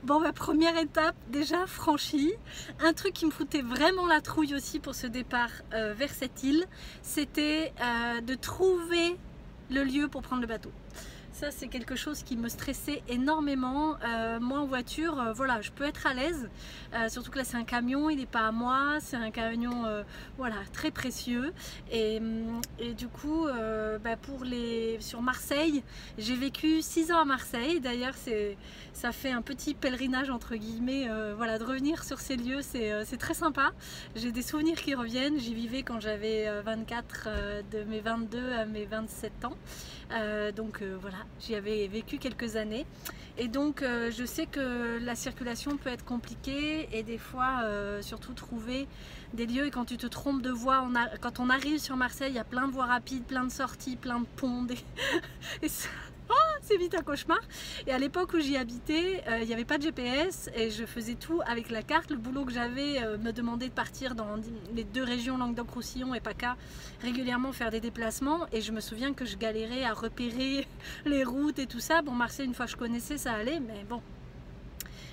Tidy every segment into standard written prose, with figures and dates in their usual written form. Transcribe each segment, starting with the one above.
Bon, ma première étape déjà franchie. Un truc qui me foutait vraiment la trouille aussi pour ce départ vers cette île, c'était de trouver le lieu pour prendre le bateau. Ça, c'est quelque chose qui me stressait énormément. Moi, en voiture, voilà, je peux être à l'aise. Surtout que là, c'est un camion, il n'est pas à moi. C'est un camion, voilà, très précieux. Et du coup, sur Marseille, j'ai vécu 6 ans à Marseille. D'ailleurs, ça fait un petit pèlerinage, entre guillemets. Voilà, de revenir sur ces lieux, c'est très sympa. J'ai des souvenirs qui reviennent. J'y vivais quand j'avais 24, de mes 22 à mes 27 ans. Donc voilà, j'y avais vécu quelques années et donc je sais que la circulation peut être compliquée et des fois surtout trouver des lieux, et quand tu te trompes de voie, quand on arrive sur Marseille, il y a plein de voies rapides, plein de sorties, plein de ponts et ça... c'est vite un cauchemar. Et à l'époque où j'y habitais, il n'y avait pas de GPS et je faisais tout avec la carte. Le boulot que j'avais me demandait de partir dans les 2 régions, Languedoc-Roussillon et PACA, régulièrement faire des déplacements. Et je me souviens que je galérais à repérer les routes et tout ça. Bon, Marseille, une fois que je connaissais, ça allait, mais bon.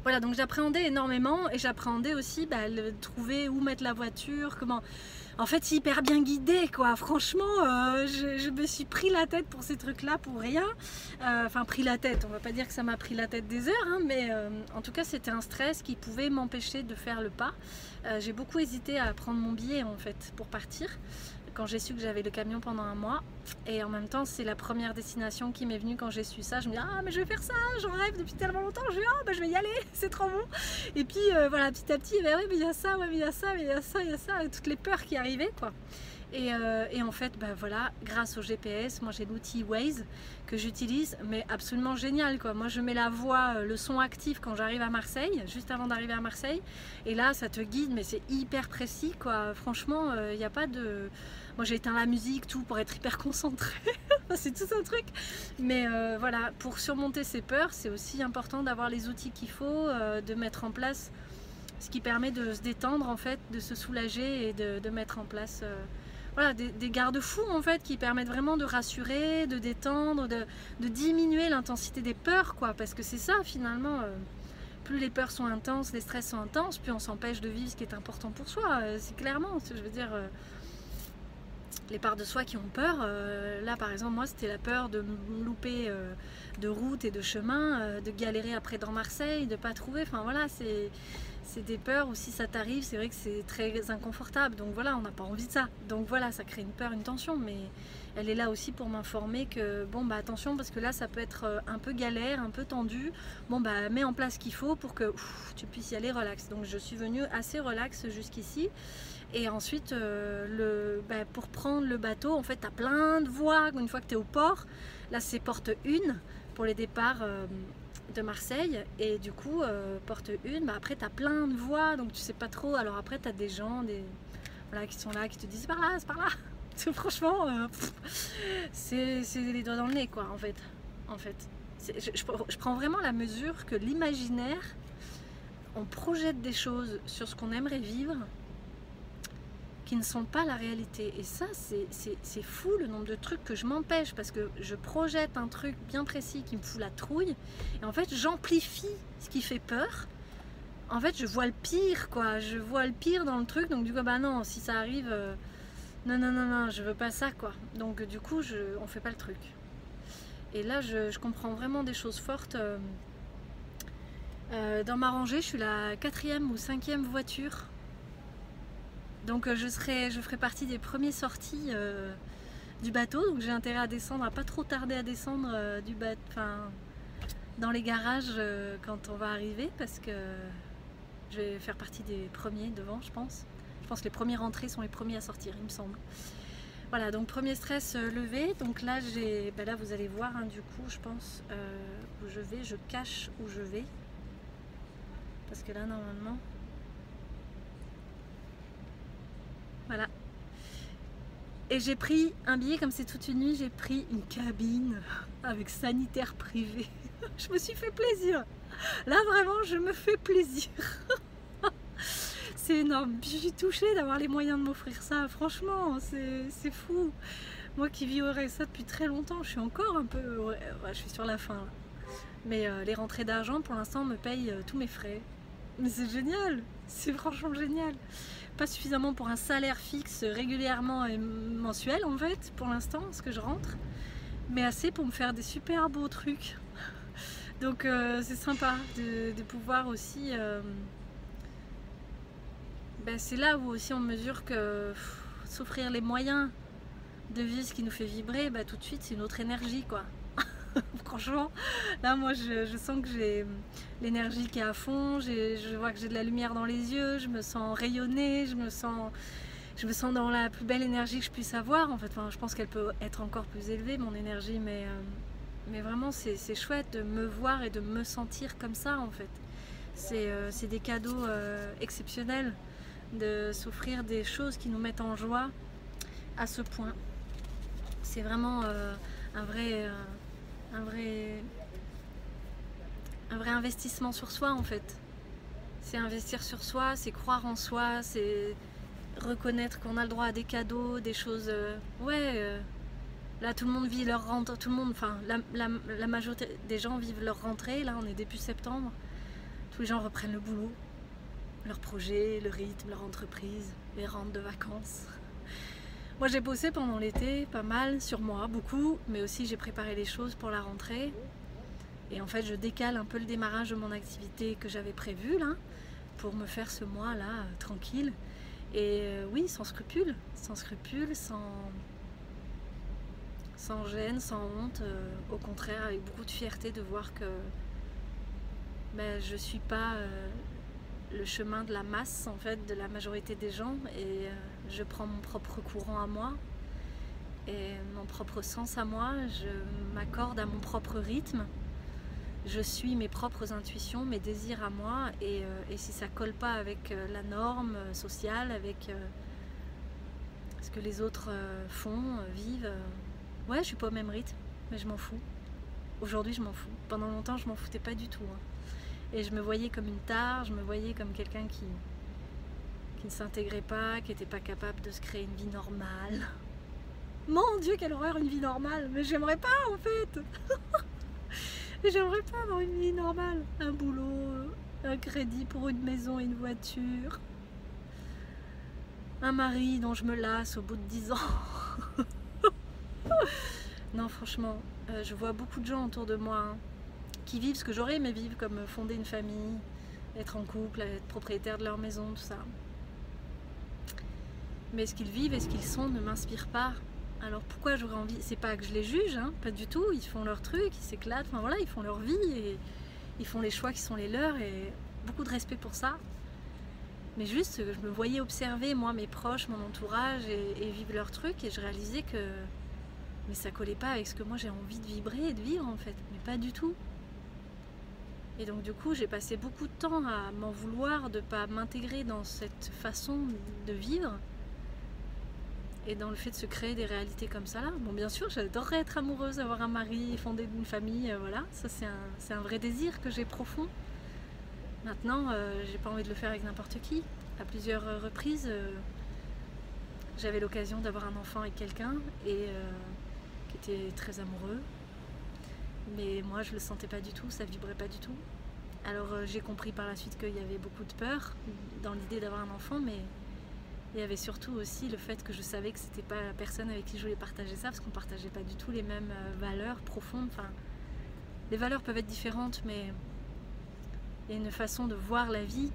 Voilà, donc j'appréhendais énormément et j'appréhendais aussi trouver où mettre la voiture, comment... En fait, c'est hyper bien guidé, quoi. Franchement, je me suis pris la tête pour ces trucs-là, pour rien. Enfin, pris la tête, on va pas dire que ça m'a pris la tête des heures, hein, mais en tout cas, c'était un stress qui pouvait m'empêcher de faire le pas. J'ai beaucoup hésité à prendre mon billet, en fait, pour partir, quand j'ai su que j'avais le camion pendant 1 mois. Et en même temps, c'est la première destination qui m'est venue quand j'ai su ça. Je me dis, ah, mais je vais faire ça, j'en rêve depuis tellement longtemps. Je me dis, ah, bah, je vais y aller, c'est trop bon. Et puis, voilà, petit à petit, bah, oui, mais il y a ça, ouais, mais il y a ça, mais il y a ça, il y a ça, et toutes les peurs qui arrivaient, quoi. Et en fait, bah, voilà, grâce au GPS, moi j'ai l'outil Waze que j'utilise, mais absolument génial, quoi. Moi je mets la voix, le son actif quand j'arrive à Marseille, juste avant d'arriver à Marseille, et là ça te guide, mais c'est hyper précis, quoi. Franchement, il n'y a pas de... Moi j'ai éteint la musique, tout, pour être hyper concentrée. C'est tout un truc. Mais voilà, pour surmonter ces peurs, c'est aussi important d'avoir les outils qu'il faut, de mettre en place ce qui permet de se détendre, en fait, de se soulager et de mettre en place... voilà, des garde-fous en fait qui permettent vraiment de rassurer, de détendre, de diminuer l'intensité des peurs, quoi, parce que c'est ça finalement, plus les peurs sont intenses, les stress sont intenses, plus on s'empêche de vivre ce qui est important pour soi, c'est clairement, je veux dire, les parts de soi qui ont peur, là par exemple moi c'était la peur de me louper de route et de chemin, de galérer après dans Marseille, de pas trouver, enfin voilà, c'est des peurs où si ça t'arrive, c'est vrai que c'est très inconfortable. Donc voilà, on n'a pas envie de ça. Donc voilà, ça crée une peur, une tension. Mais elle est là aussi pour m'informer que bon, bah attention, parce que là, ça peut être un peu galère, un peu tendu. Bon, bah mets en place ce qu'il faut pour que tu puisses y aller relax. Donc je suis venue assez relax jusqu'ici. Et ensuite, pour prendre le bateau, en fait, tu as plein de voies. Une fois que tu es au port, là, c'est porte 1 pour les départs de Marseille, et du coup porte 1, bah après tu as plein de voies, donc tu sais pas trop. Alors après tu as des gens voilà, qui sont là, qui te disent c'est par là franchement c'est les doigts dans le nez, quoi, en fait je prends vraiment la mesure que l'imaginaire, on projette des choses sur ce qu'on aimerait vivre qui ne sont pas la réalité, et ça c'est fou le nombre de trucs que je m'empêche parce que je projette un truc bien précis qui me fout la trouille, et en fait j'amplifie ce qui fait peur. En fait je vois le pire, quoi, je vois le pire dans le truc, donc du coup bah non, si ça arrive, non, je veux pas ça, quoi. Donc du coup on fait pas le truc. Et là je comprends vraiment des choses fortes. Dans ma rangée je suis la 4e ou 5e voiture. Donc je ferai partie des premiers sortis du bateau, donc j'ai intérêt à descendre, à pas trop tarder à descendre du bateau, enfin dans les garages quand on va arriver, parce que je vais faire partie des premiers devant, je pense. Je pense que les premiers rentrés sont les premiers à sortir, il me semble. Voilà, donc premier stress levé. Donc là là vous allez voir, hein, du coup je pense où je vais, je cache où je vais, parce que là normalement... Voilà. Et j'ai pris un billet, comme c'est toute une nuit, j'ai pris une cabine avec sanitaire privé. Je me suis fait plaisir. Là vraiment, je me fais plaisir. C'est énorme. Puis je suis touchée d'avoir les moyens de m'offrir ça. Franchement, c'est fou. Moi qui vivrais ça depuis très longtemps, je suis encore un peu... Ouais, je suis sur la fin là. Mais les rentrées d'argent pour l'instant me payent tous mes frais. Mais c'est génial, c'est franchement génial. Pas suffisamment pour un salaire fixe régulièrement et mensuel en fait pour l'instant, ce que je rentre, mais assez pour me faire des super beaux trucs. Donc c'est sympa de pouvoir aussi... c'est là où aussi on mesure que s'offrir les moyens de vivre ce qui nous fait vibrer, tout de suite c'est une autre énergie quoi. Franchement, là moi je sens que j'ai l'énergie qui est à fond, je vois que j'ai de la lumière dans les yeux, je me sens rayonnée, je me sens dans la plus belle énergie que je puisse avoir en fait. Enfin, je pense qu'elle peut être encore plus élevée mon énergie, mais vraiment c'est chouette de me voir et de me sentir comme ça en fait. C'est des cadeaux exceptionnels de s'offrir des choses qui nous mettent en joie à ce point. C'est vraiment un vrai investissement sur soi en fait. C'est investir sur soi, c'est croire en soi, c'est reconnaître qu'on a le droit à des cadeaux, des choses... là tout le monde vit leur rentrée, la majorité des gens vivent leur rentrée, là on est début septembre, tous les gens reprennent le boulot, leur projet, le rythme, leur entreprise, les rentrent de vacances. Moi j'ai bossé pendant l'été, pas mal, sur moi, beaucoup, mais aussi j'ai préparé les choses pour la rentrée. Et en fait je décale un peu le démarrage de mon activité que j'avais prévu là, pour me faire ce mois là tranquille. Et oui, sans scrupule, sans gêne, sans honte, au contraire avec beaucoup de fierté de voir que je suis pas le chemin de la masse en fait, de la majorité des gens, et je prends mon propre courant à moi et mon propre sens à moi, je m'accorde à mon propre rythme, je suis mes propres intuitions, mes désirs à moi, et si ça colle pas avec la norme sociale, avec ce que les autres font, vivent, ouais je suis pas au même rythme, mais je m'en fous. Aujourd'hui je m'en fous, pendant longtemps je m'en foutais pas du tout hein. Et je me voyais comme une tare, je me voyais comme quelqu'un qui ne s'intégrait pas, qui n'était pas capable de se créer une vie normale. Mon Dieu, quelle horreur, une vie normale! Mais j'aimerais pas en fait. J'aimerais pas avoir une vie normale. Un boulot, un crédit pour une maison et une voiture. Un mari dont je me lasse au bout de 10 ans. Non franchement, je vois beaucoup de gens autour de moi hein, qui vivent ce que j'aurais aimé vivre, comme fonder une famille, être en couple, être propriétaire de leur maison, tout ça. Mais ce qu'ils vivent et ce qu'ils sont ne m'inspire pas. Alors pourquoi j'aurais envie? C'est pas que je les juge, hein, pas du tout, ils font leur truc, ils s'éclatent, enfin voilà, ils font leur vie et ils font les choix qui sont les leurs, et beaucoup de respect pour ça. Mais juste, je me voyais observer, moi, mes proches, mon entourage, et vivre leur truc, et je réalisais que mais ça collait pas avec ce que moi j'ai envie de vibrer et de vivre en fait, mais pas du tout. Et donc du coup j'ai passé beaucoup de temps à m'en vouloir de ne pas m'intégrer dans cette façon de vivre et dans le fait de se créer des réalités comme ça là. Bon bien sûr j'adorerais être amoureuse, avoir un mari, fonder une famille, voilà, ça c'est un vrai désir que j'ai profond. Maintenant j'ai pas envie de le faire avec n'importe qui. À plusieurs reprises j'avais l'occasion d'avoir un enfant avec quelqu'un et qui était très amoureux. Mais moi je le sentais pas du tout, ça vibrait pas du tout. Alors j'ai compris par la suite qu'il y avait beaucoup de peur dans l'idée d'avoir un enfant, mais il y avait surtout aussi le fait que je savais que c'était pas la personne avec qui je voulais partager ça, parce qu'on partageait pas du tout les mêmes valeurs profondes. Enfin, les valeurs peuvent être différentes, mais il y a une façon de voir la vie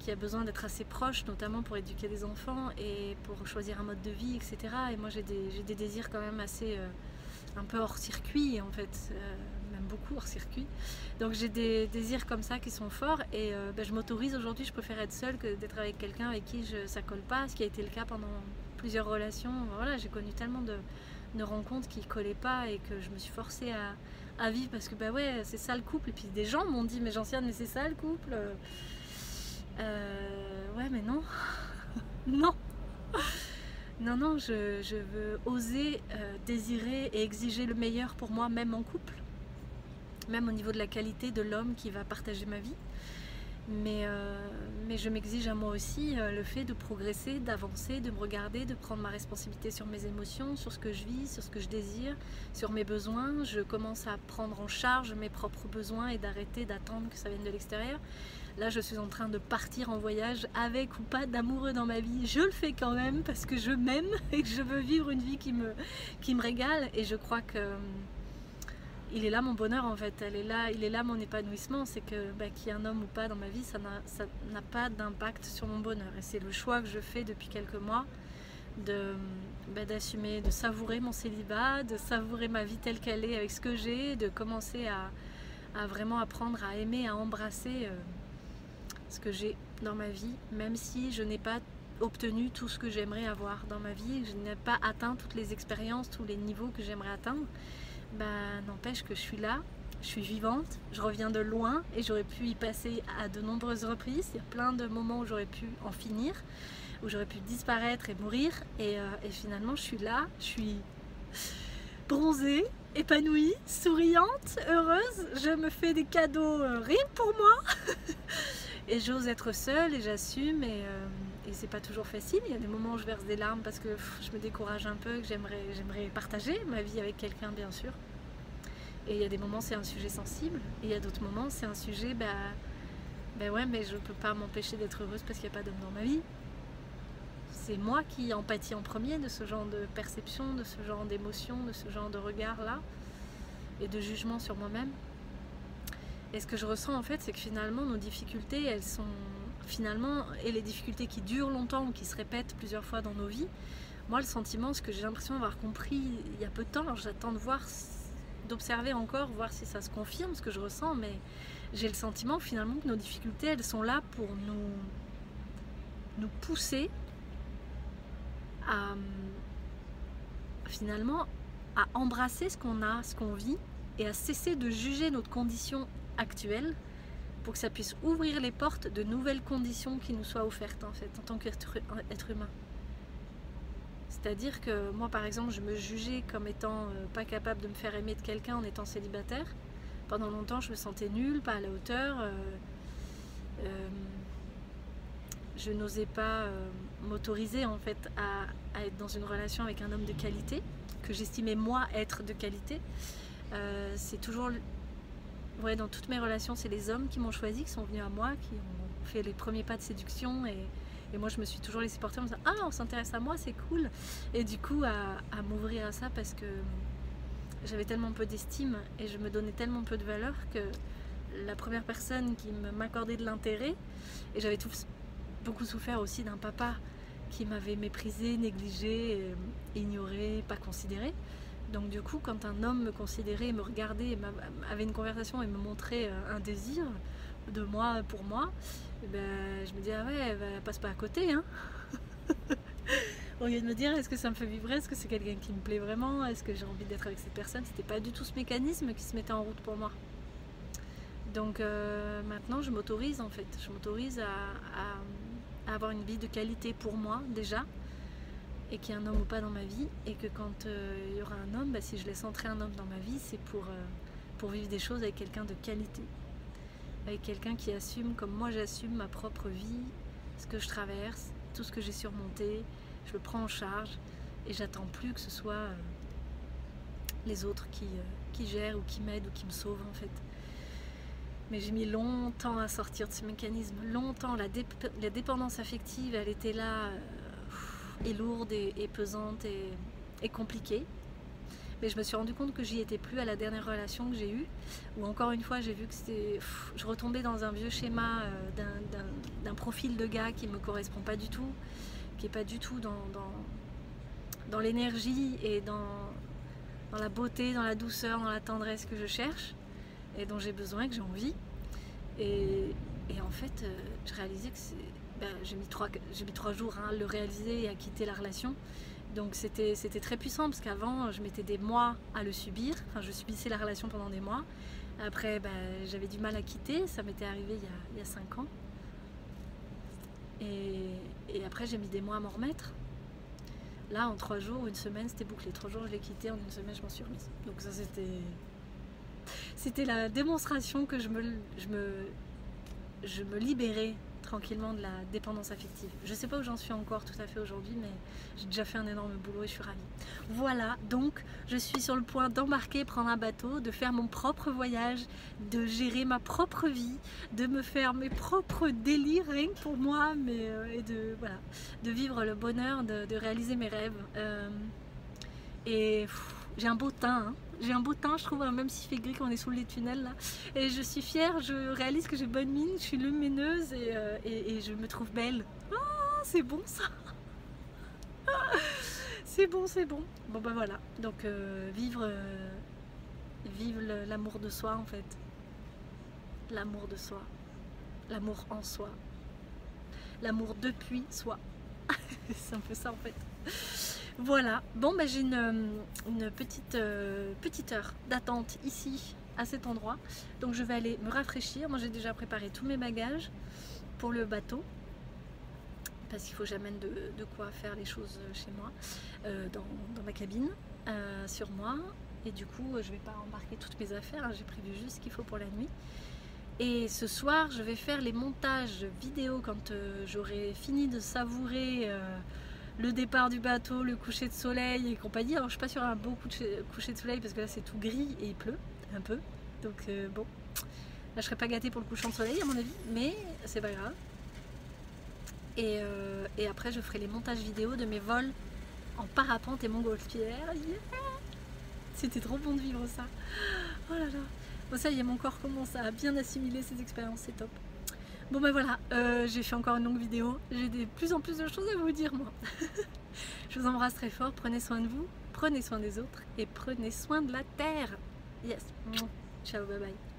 qui a besoin d'être assez proche, notamment pour éduquer des enfants et pour choisir un mode de vie, etc. Et moi j'ai des désirs quand même assez... un peu hors circuit en fait, même beaucoup hors circuit. Donc j'ai des désirs comme ça qui sont forts, et je m'autorise aujourd'hui, je préfère être seule que d'être avec quelqu'un avec qui ça colle pas, ce qui a été le cas pendant plusieurs relations. Voilà, j'ai connu tellement de rencontres qui collaient pas et que je me suis forcée à vivre parce que ouais, c'est ça le couple. Et puis des gens m'ont dit mais Gentiane, mais c'est ça le couple. Ouais mais non. Non. Non, je veux oser désirer et exiger le meilleur pour moi, même en couple, même au niveau de la qualité de l'homme qui va partager ma vie. Mais je m'exige à moi aussi le fait de progresser, d'avancer, de me regarder, de prendre ma responsabilité sur mes émotions, sur ce que je vis, sur ce que je désire, sur mes besoins. Je commence à prendre en charge mes propres besoins et d'arrêter d'attendre que ça vienne de l'extérieur. Là, je suis en train de partir en voyage avec ou pas d'amoureux dans ma vie. Je le fais quand même parce que je m'aime et que je veux vivre une vie qui me régale. Et je crois que il est là mon bonheur en fait. Il est là mon épanouissement. C'est que qu'il y ait un homme ou pas dans ma vie, ça n'a pas d'impact sur mon bonheur. Et c'est le choix que je fais depuis quelques mois d'assumer, de savourer mon célibat, de savourer ma vie telle qu'elle est avec ce que j'ai, de commencer à vraiment apprendre à aimer, à embrasser ce que j'ai dans ma vie, même si je n'ai pas obtenu tout ce que j'aimerais avoir dans ma vie, je n'ai pas atteint toutes les expériences, tous les niveaux que j'aimerais atteindre, n'empêche que je suis là, je suis vivante, je reviens de loin et j'aurais pu y passer à de nombreuses reprises. Il y a plein de moments où j'aurais pu en finir, où j'aurais pu disparaître et mourir, et finalement je suis là, je suis bronzée, épanouie, souriante, heureuse, je me fais des cadeaux rien que pour moi. Et j'ose être seule et j'assume, et c'est pas toujours facile. Il y a des moments où je verse des larmes parce que je me décourage un peu, que j'aimerais partager ma vie avec quelqu'un bien sûr. Et il y a des moments c'est un sujet sensible, et il y a d'autres moments c'est un sujet ouais, mais je peux pas m'empêcher d'être heureuse parce qu'il n'y a pas d'homme dans ma vie. C'est moi qui en pâtis en premier de ce genre de perception, de ce genre d'émotion, de ce genre de regard là, et de jugement sur moi-même. Et ce que je ressens en fait, c'est que finalement nos difficultés, elles sont finalement, et les difficultés qui durent longtemps ou qui se répètent plusieurs fois dans nos vies, moi le sentiment, ce que j'ai l'impression d'avoir compris il y a peu de temps, alors j'attends de voir, d'observer encore, voir si ça se confirme ce que je ressens, mais j'ai le sentiment finalement que nos difficultés, elles sont là pour nous pousser à finalement à embrasser ce qu'on a, ce qu'on vit, et à cesser de juger notre condition actuelle pour que ça puisse ouvrir les portes de nouvelles conditions qui nous soient offertes en fait en tant qu'être humain. C'est-à-dire que moi par exemple je me jugeais comme étant pas capable de me faire aimer de quelqu'un en étant célibataire. Pendant longtemps je me sentais nulle, pas à la hauteur, je n'osais pas m'autoriser en fait à être dans une relation avec un homme de qualité, que j'estimais moi être de qualité. C'est toujours, ouais, dans toutes mes relations, c'est les hommes qui m'ont choisi, qui sont venus à moi, qui ont fait les premiers pas de séduction, et moi je me suis toujours laissée porter en me disant ah, on s'intéresse à moi, c'est cool, et du coup à m'ouvrir à ça parce que j'avais tellement peu d'estime et je me donnais tellement peu de valeur que la première personne qui m'accordait de l'intérêt, et j'avais beaucoup souffert aussi d'un papa qui m'avait méprisée, négligée, ignorée, pas considérée. Donc du coup, quand un homme me considérait, me regardait, avait une conversation et me montrait un désir de moi pour moi, je me disais ah ouais, passe pas à côté, hein. Au lieu de me dire est-ce que ça me fait vibrer, est-ce que c'est quelqu'un qui me plaît vraiment, est-ce que j'ai envie d'être avec cette personne, c'était pas du tout ce mécanisme qui se mettait en route pour moi. Donc maintenant je m'autorise en fait, je m'autorise à avoir une vie de qualité pour moi déjà, et qu'il y ait un homme ou pas dans ma vie, et que quand il y aura un homme, si je laisse entrer un homme dans ma vie, c'est pour vivre des choses avec quelqu'un de qualité, avec quelqu'un qui assume comme moi j'assume ma propre vie, ce que je traverse, tout ce que j'ai surmonté, je le prends en charge, et j'attends plus que ce soit les autres qui gèrent ou qui m'aident ou qui me sauvent en fait. Mais j'ai mis longtemps à sortir de ce mécanisme, longtemps. La dépendance affective, elle était là, et lourde et pesante et compliquée. Mais je me suis rendu compte que j'y étais plus à la dernière relation que j'ai eue, où encore une fois j'ai vu que c'était, je retombais dans un vieux schéma d'un profil de gars qui me correspond pas du tout, qui est pas du tout dans l'énergie et dans la beauté, dans la douceur, dans la tendresse que je cherche et dont j'ai besoin, que j'ai envie. Et en fait je réalisais que j'ai mis 3 jours à le réaliser et à quitter la relation. Donc c'était très puissant, parce qu'avant je mettais des mois à le subir, enfin je subissais la relation pendant des mois. Après j'avais du mal à quitter, ça m'était arrivé il y a 5 ans. Et après j'ai mis des mois à m'en remettre. Là en 3 jours, une semaine c'était bouclé. 3 jours je l'ai quitté, en une semaine je m'en suis remise. Donc ça c'était la démonstration que je je me libérais tranquillement de la dépendance affective. Je sais pas où j'en suis encore tout à fait aujourd'hui, mais j'ai déjà fait un énorme boulot et je suis ravie. Voilà, donc je suis sur le point d'embarquer, prendre un bateau, de faire mon propre voyage, de gérer ma propre vie, de me faire mes propres délires rien que pour moi, mais et de voilà, de vivre le bonheur, de réaliser mes rêves. Et j'ai un beau teint, hein. J'ai un beau teint, je trouve, même s'il fait gris quand on est sous les tunnels là. Et je suis fière, je réalise que j'ai bonne mine, je suis lumineuse et je me trouve belle. Oh, c'est bon ça. C'est bon, c'est bon. Bon ben voilà, donc vivre l'amour de soi en fait. L'amour de soi. L'amour en soi. L'amour depuis soi. C'est un peu ça en fait. Voilà, bon ben j'ai une petite heure d'attente ici à cet endroit, donc je vais aller me rafraîchir. Moi j'ai déjà préparé tous mes bagages pour le bateau parce qu'il faut que j'amène de quoi faire les choses chez moi, dans ma cabine, sur moi, et du coup je vais pas embarquer toutes mes affaires, hein. J'ai prévu juste ce qu'il faut pour la nuit. Et ce soir je vais faire les montages vidéo quand j'aurai fini de savourer le départ du bateau, le coucher de soleil et compagnie. Alors je suis pas sur un beau coucher de soleil parce que là c'est tout gris et il pleut un peu. Donc bon, là je serais pas gâtée pour le couchant de soleil à mon avis, mais c'est pas grave. Et après je ferai les montages vidéo de mes vols en parapente et montgolfière. Yeah, c'était trop bon de vivre ça. Oh là là. Bon ça y est, mon corps commence à bien assimiler ces expériences, c'est top. Bon ben voilà, j'ai fait encore une longue vidéo, j'ai de plus en plus de choses à vous dire moi. Je vous embrasse très fort, prenez soin de vous, prenez soin des autres et prenez soin de la terre. Yes, ciao, bye bye.